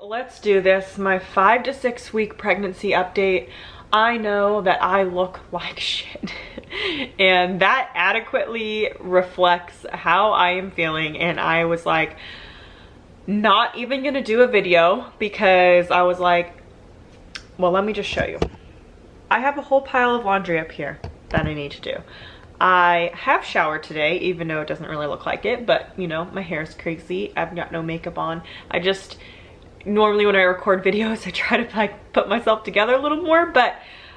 Let's do this. My 5 to 6 week pregnancy update. I know that I look like shit and that adequately reflects how I am feeling, and I was like not even gonna do a video because I was like, well, let me just show you. I have a whole pile of laundry up here that I need to do. I have showered today, even though it doesn't really look like it, but you know, my hair is crazy. I've got no makeup on. Normally when I record videos, I try to like put myself together a little more, but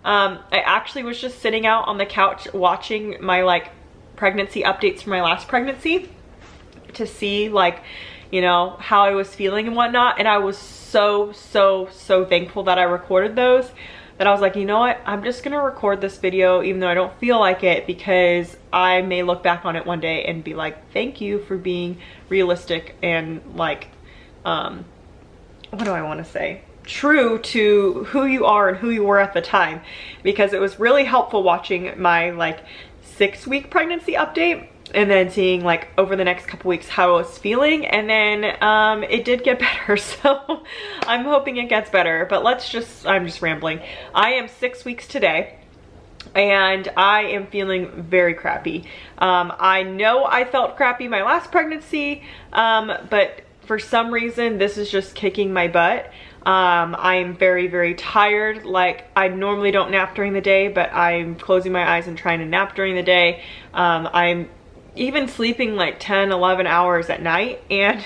I actually was just sitting out on the couch watching my like pregnancy updates from my last pregnancy to see like, you know, how I was feeling and whatnot. And I was so thankful that I recorded those, that I was like, you know what, I'm just gonna record this video even though I don't feel like it, because I may look back on it one day and be like, thank you for being realistic and like, what do I want to say? True to who you are and who you were at the time, because it was really helpful watching my like 6 week pregnancy update and then seeing like over the next couple weeks how I was feeling, and then it did get better. So I'm hoping it gets better, but I'm just rambling. I am 6 weeks today and I am feeling very crappy. I know I felt crappy my last pregnancy, but for some reason this is just kicking my butt. I'm very tired. Like, I normally don't nap during the day, but I'm closing my eyes and trying to nap during the day. I'm even sleeping like 10-11 hours at night, and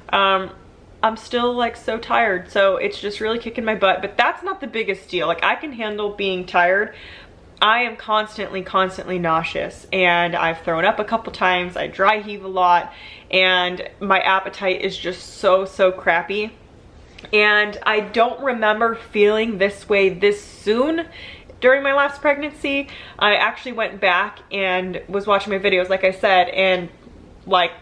I'm still like so tired. So it's just really kicking my butt, but that's not the biggest deal. Like, I can handle being tired. I am constantly nauseous, and I've thrown up a couple times. I dry heave a lot, and my appetite is just so crappy. And I don't remember feeling this way this soon during my last pregnancy. I actually went back and was watching my videos, like I said, and like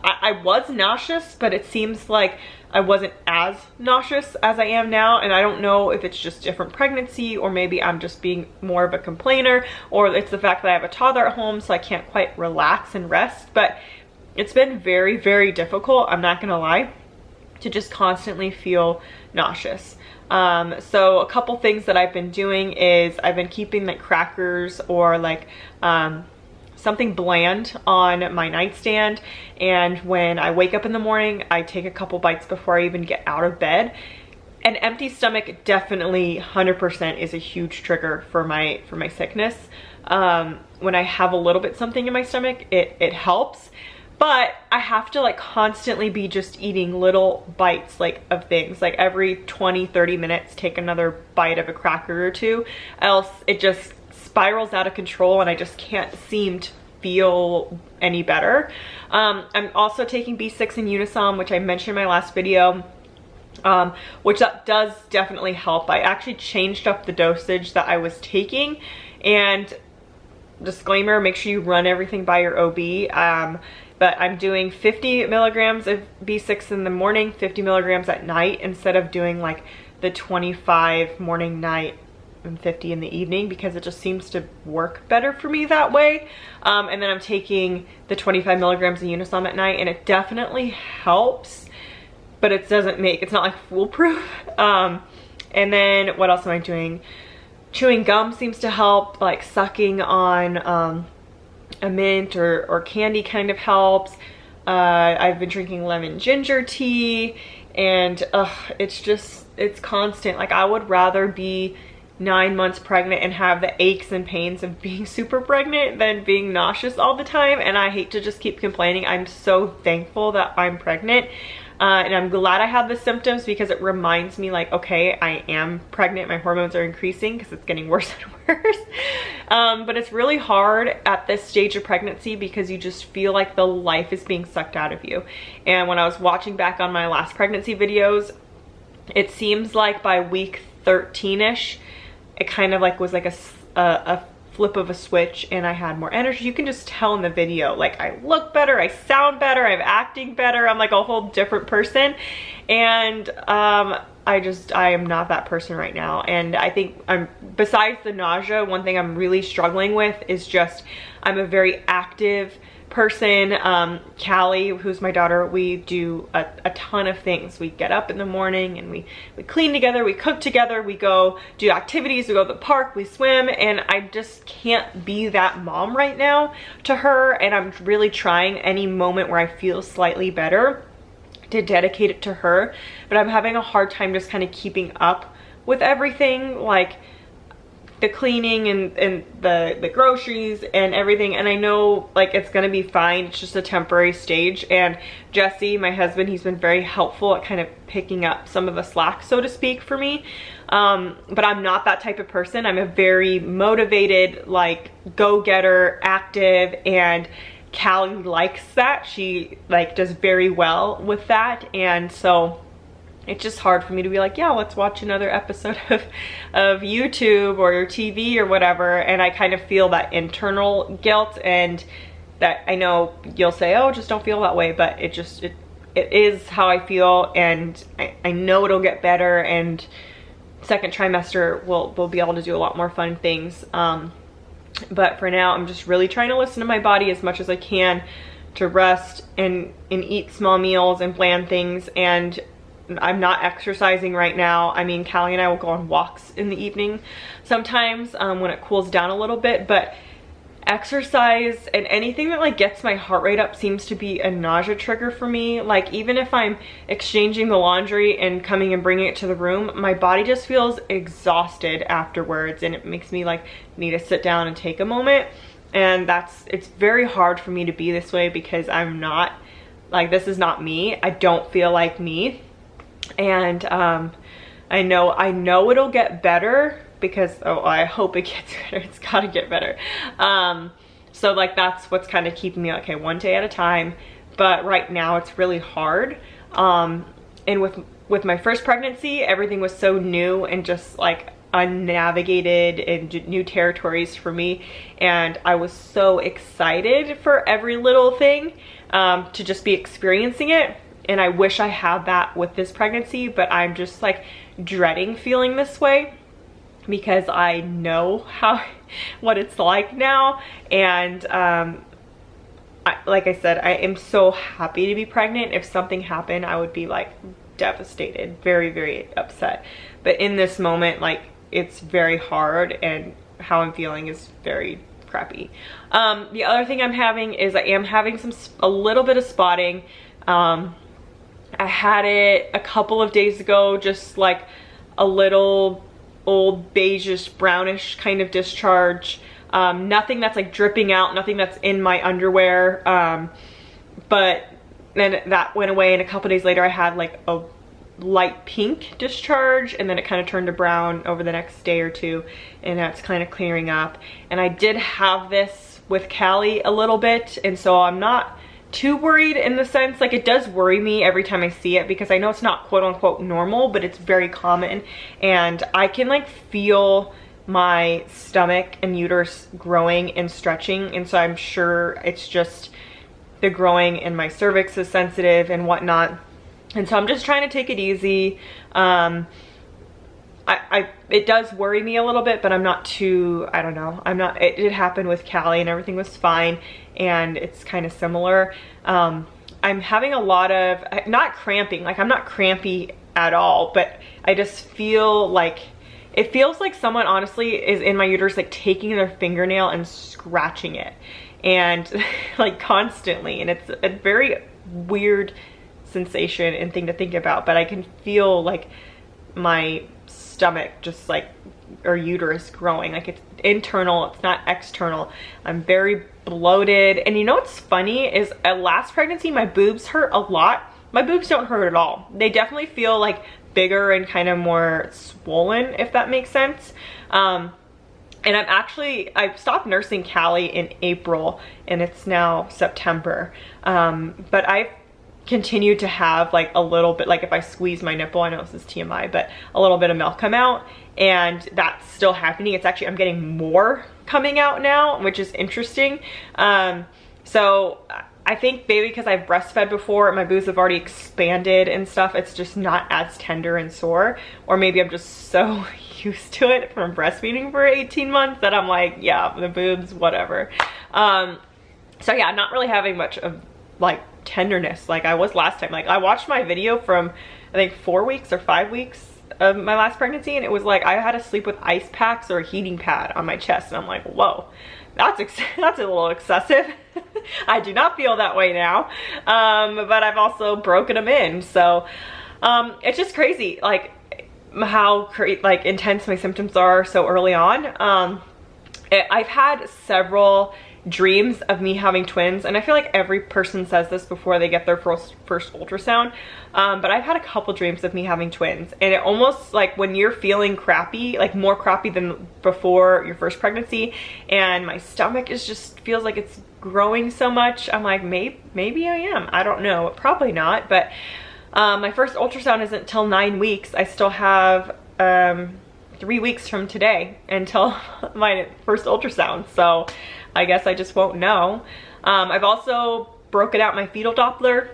I was nauseous, but it seems like I wasn't as nauseous as I am now. And I don't know if it's just different pregnancy, or maybe I'm just being more of a complainer, or it's the fact that I have a toddler at home so I can't quite relax and rest. But it's been very difficult, I'm not gonna lie, to just constantly feel nauseous. So a couple things that I've been doing is I've been keeping like crackers or like something bland on my nightstand, and when I wake up in the morning I take a couple bites before I even get out of bed. An empty stomach definitely 100% is a huge trigger for my sickness. When I have a little bit something in my stomach, it helps. But I have to like constantly be just eating little bites like of things, like every 20-30 minutes take another bite of a cracker or two, else it just spirals out of control and I just can't seem to feel any better. I'm also taking B6 and Unisom, which I mentioned in my last video, which that does definitely help. I actually changed up the dosage that I was taking, and disclaimer, make sure you run everything by your OB. But I'm doing 50 milligrams of B6 in the morning, 50 milligrams at night, instead of doing like the 25 morning, night, and 50 in the evening, because it just seems to work better for me that way. And then I'm taking the 25 milligrams of Unisom at night, and it definitely helps, but it's not like foolproof. And then what else am I doing? Chewing gum seems to help, like sucking on a mint or candy kind of helps. I've been drinking lemon ginger tea, and it's constant. Like, I would rather be 9 months pregnant and have the aches and pains of being super pregnant than being nauseous all the time. And I hate to just keep complaining. I'm so thankful that I'm pregnant. And I'm glad I have the symptoms, because it reminds me like, okay, I am pregnant, my hormones are increasing, because it's getting worse and worse. But it's really hard at this stage of pregnancy because you just feel like the life is being sucked out of you. And when I was watching back on my last pregnancy videos, it seems like by week 13-ish, it kind of like was like a flip of a switch, and I had more energy. You can just tell in the video, like I look better, I sound better, I'm acting better, I'm like a whole different person. And I am not that person right now. And I think besides the nausea, one thing I'm really struggling with is just, I'm a very active, person. Callie, who's my daughter, we do a ton of things. We get up in the morning and we clean together, we cook together, we go do activities, we go to the park, we swim, and I just can't be that mom right now to her, and I'm really trying any moment where I feel slightly better to dedicate it to her, but I'm having a hard time just kind of keeping up with everything, like the cleaning and the groceries and everything. And I know like it's gonna be fine, it's just a temporary stage. And Jesse, my husband, he's been very helpful at kind of picking up some of the slack, so to speak, for me. But I'm not that type of person. I'm a very motivated, like, go-getter, active, and Callie likes that. She like does very well with that, and so it's just hard for me to be like, yeah, let's watch another episode of YouTube or TV or whatever. And I kind of feel that internal guilt, and that I know you'll say, oh, just don't feel that way, but it is how I feel, and I know it'll get better, and second trimester we'll be able to do a lot more fun things. But for now, I'm just really trying to listen to my body as much as I can, to rest and eat small meals and plan things. And I'm not exercising right now. I mean, Callie and I will go on walks in the evening sometimes when it cools down a little bit, but exercise and anything that like gets my heart rate up seems to be a nausea trigger for me. Like, even if I'm exchanging the laundry and coming and bringing it to the room, my body just feels exhausted afterwards, and it makes me like need to sit down and take a moment. And it's very hard for me to be this way, because I'm not, like, this is not me. I don't feel like me. And I know it'll get better, because I hope it gets better. It's gotta get better. So like that's what's kind of keeping me okay, one day at a time. But right now it's really hard. And with my first pregnancy, everything was so new and just like unnavigated and new territories for me, and I was so excited for every little thing, to just be experiencing it. And I wish I had that with this pregnancy, but I'm just like dreading feeling this way, because I know what it's like now. And like I said, I am so happy to be pregnant. If something happened, I would be like devastated, very, very upset. But in this moment, like, it's very hard, and how I'm feeling is very crappy. The other thing I'm having is I am having a little bit of spotting. I had it a couple of days ago, just like a little old beigeish brownish kind of discharge. Nothing that's like dripping out, nothing that's in my underwear. But then that went away, and a couple days later I had like a light pink discharge, and then it kind of turned to brown over the next day or two, and that's kind of clearing up. And I did have this with Callie a little bit, and so I'm not too worried, in the sense, like, it does worry me every time I see it, because I know it's not quote unquote normal, but it's very common, and I can like feel my stomach and uterus growing and stretching, and so I'm sure it's just the growing, and my cervix is sensitive and whatnot. And so I'm just trying to take it easy. It does worry me a little bit, but I'm not too, I don't know. It happened with Callie and everything was fine, and it's kind of similar. I'm having a lot of, not cramping, like I'm not crampy at all, but I just feel like, it feels like someone honestly is in my uterus, like taking their fingernail and scratching it, and like constantly. And it's a very weird sensation and thing to think about, but I can feel like my stomach just like, or uterus growing, like it's internal, it's not external. I'm very bloated. And you know what's funny is at last pregnancy, my boobs hurt a lot. My boobs don't hurt at all. They definitely feel like bigger and kind of more swollen, if that makes sense. And I stopped nursing Callie in April, and it's now September. But I've continued to have like a little bit, like if I squeeze my nipple, I know this is TMI, but a little bit of milk come out, and that's still happening. It's actually, I'm getting more coming out now, which is interesting. So I think maybe because I've breastfed before, my boobs have already expanded and stuff, it's just not as tender and sore, or maybe I'm just so used to it from breastfeeding for 18 months that I'm like, yeah, the boobs, whatever. So yeah, not really having much of like tenderness like I was last time. Like I watched my video from I think 4 weeks or 5 weeks of my last pregnancy, and it was like I had to sleep with ice packs or a heating pad on my chest, and I'm like, whoa, that's a little excessive. I do not feel that way now, but I've also broken them in. So it's just crazy, like how like intense my symptoms are so early on. I've had several dreams of me having twins, and I feel like every person says this before they get their first ultrasound, but I've had a couple dreams of me having twins, and it almost like when you're feeling crappy, like more crappy than before your first pregnancy, and my stomach is just feels like it's growing so much. I'm like, maybe I am, I don't know, probably not. But my first ultrasound isn't till 9 weeks. I still have 3 weeks from today until my first ultrasound, so I guess I just won't know. I've also broken out my fetal Doppler,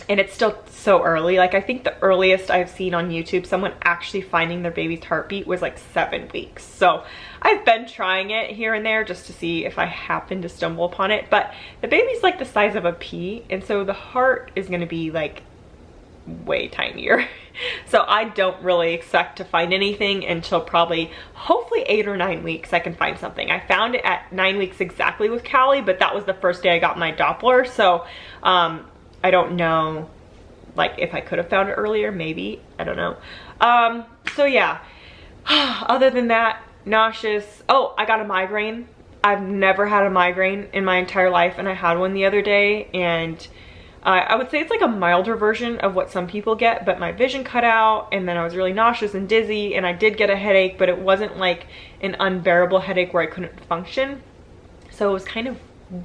and it's still so early. Like I think the earliest I've seen on YouTube someone actually finding their baby's heartbeat was like 7 weeks. So I've been trying it here and there just to see if I happen to stumble upon it, but the baby's like the size of a pea, and so the heart is gonna be like way tinier. So I don't really expect to find anything until probably hopefully 8 or 9 weeks I can find something. I found it at 9 weeks exactly with Callie, but that was the first day I got my Doppler, so I don't know like if I could have found it earlier, maybe, I don't know. So yeah, other than that, nauseous. Oh, I got a migraine. I've never had a migraine in my entire life, and I had one the other day, and I would say it's like a milder version of what some people get, but my vision cut out, and then I was really nauseous and dizzy, and I did get a headache, but it wasn't like an unbearable headache where I couldn't function. So it was kind of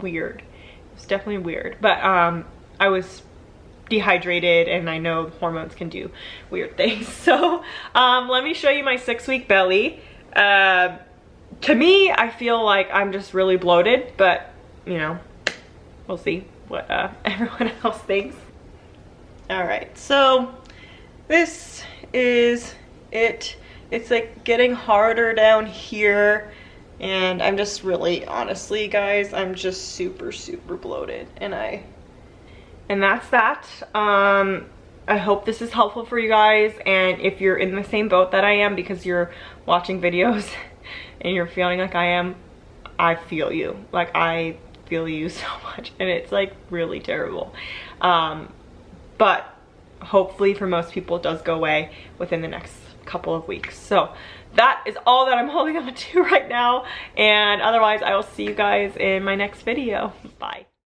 weird. It was definitely weird, but I was dehydrated, and I know hormones can do weird things. So let me show you my 6-week belly. To me, I feel like I'm just really bloated, but you know, we'll see what everyone else thinks. All right, so this is it. It's like getting harder down here, and I'm just really, honestly guys, I'm just super bloated, and that's that. I hope this is helpful for you guys, and if you're in the same boat that I am because you're watching videos and you're feeling like I am, I feel you. Like I feel you so much, and it's like really terrible, but hopefully for most people it does go away within the next couple of weeks. So that is all that I'm holding on to right now, and otherwise I will see you guys in my next video. Bye.